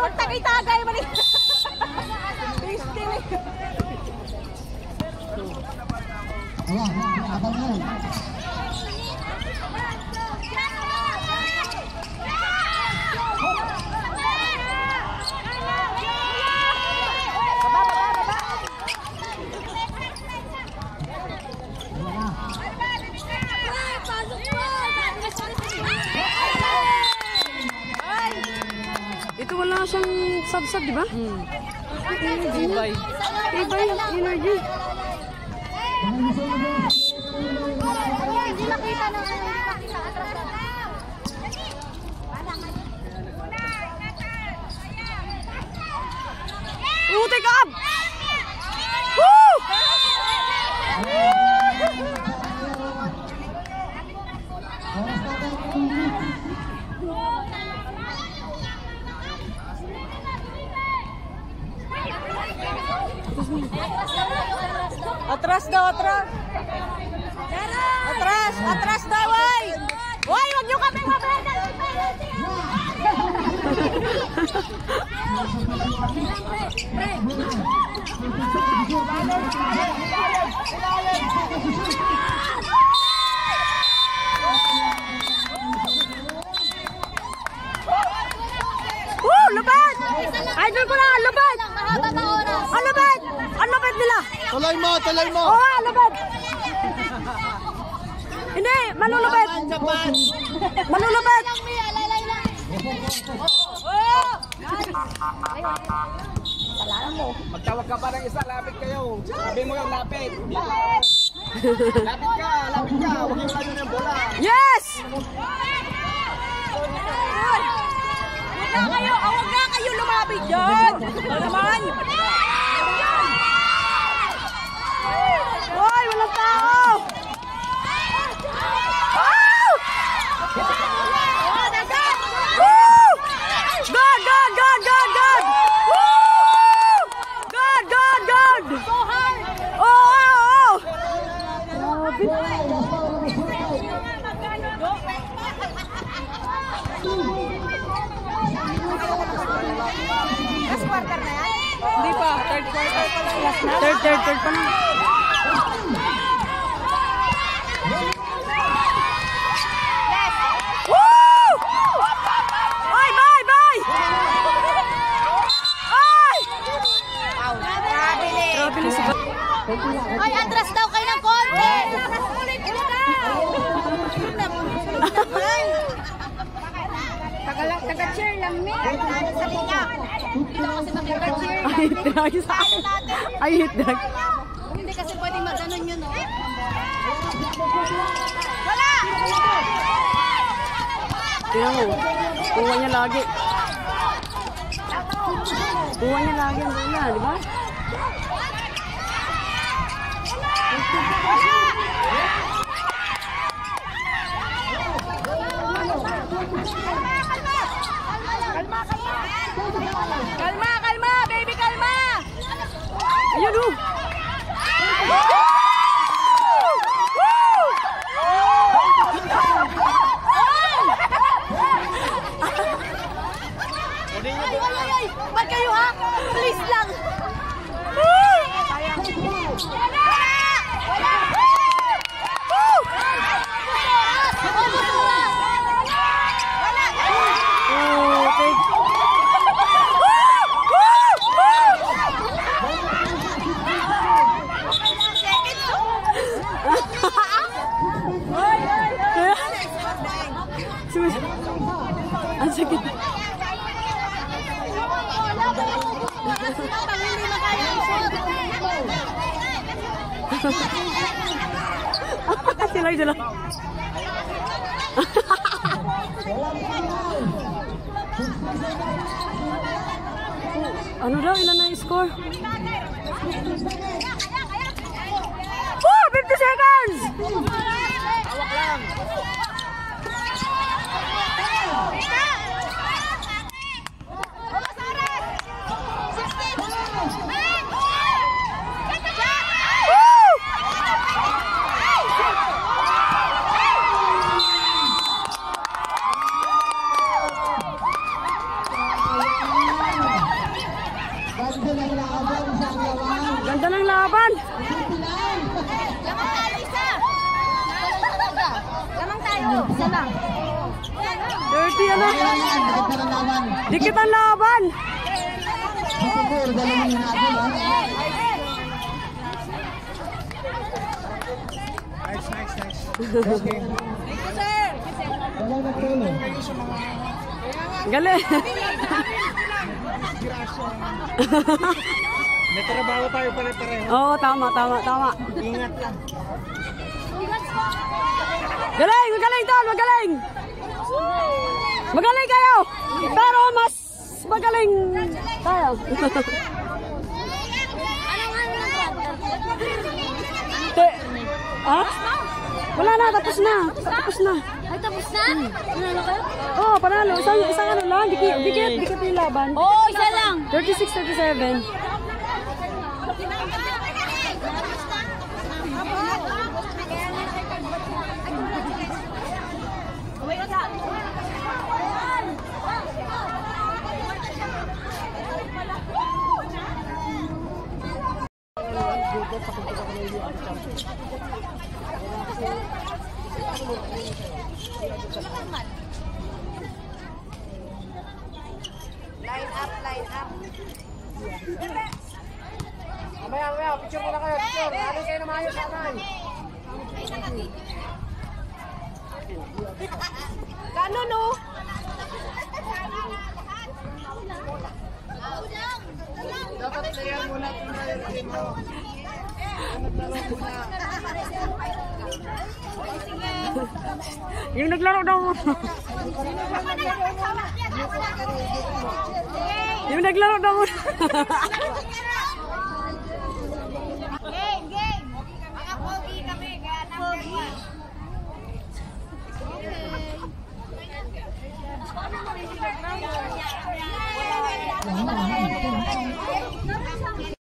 huwag tagay-tagay. Mali. Ito wala siyang sab-sab, di ba? Ibay. Ibay yung energy. Hindi makita na. Take up! Woo! Atras daw, atras. Atras, atras daw, ay. Hoy, wag niyo kami mabagal. Labat! Idol ko na, labat! Ang labat! Ang labat nila! Tuloy mo, tuloy mo! Oo, labat! Hindi, manulubad! Manulubad! Magtawag ka pa ng isa, lapit kayo. Sabi mo yung lapit. Lapit ka, lapit ka. Huwag yung lalo ng bola. Yes! Huwag na kayo lumapit dyan! Ano naman? Hoy, walang tao! Oh! Woo! God, God, God, God, God! Woo! God, God, God! Oh, oh, Last quarter na yan? Hindi pa, third quarter pa lang. Third pa lang. Woo! Ay, bye, bye! Ay! Grabe na si Ay, atras daw kayo ng konti! Taga-cheer lang ni. Sa linya. Dito kasi mag-cheer. I hit drag sa akin. I hit drag. Hindi kasi pwedeng mag-ganon yun, no? Wala! Tingnan mo. Kuha niya lagi. Kuha niya lagi ang bola, di ba? Kalma, kalma! Baby, kalma! Ayun, oh! Ay! Ba't kayo ha? Please lang! Ang sakit. Sila. Ano daw? Ilan na yung score? 50 seconds! Hawak lang. Ganda ng laban. Lamang tayo isa. Lamang tayo. Isa lang. Dirty ano? Dikit ang laban. Nice. Okay. Galing. May trabaho tayo pare-pareho. Oo, tama. Ingat lang. Magaling tol, magaling. Magaling kayo. Pero mas magaling tayo. Ha? Wala na, tapos na. Ay, tapos na? Nanalo kayo? Oh, panalo. Isang ano lang, dikit yung laban. Oo, isa lang. 36-37. Line up. Mamaya, picture muna kayo, picture. Ano kayo na maayos sa anay? Kano no? Dapat kaya muna itong tayo mo. Yung naglaro daw. Yung naglaro daw. Game. Mga pogi kami. Kaya pogi. Okay.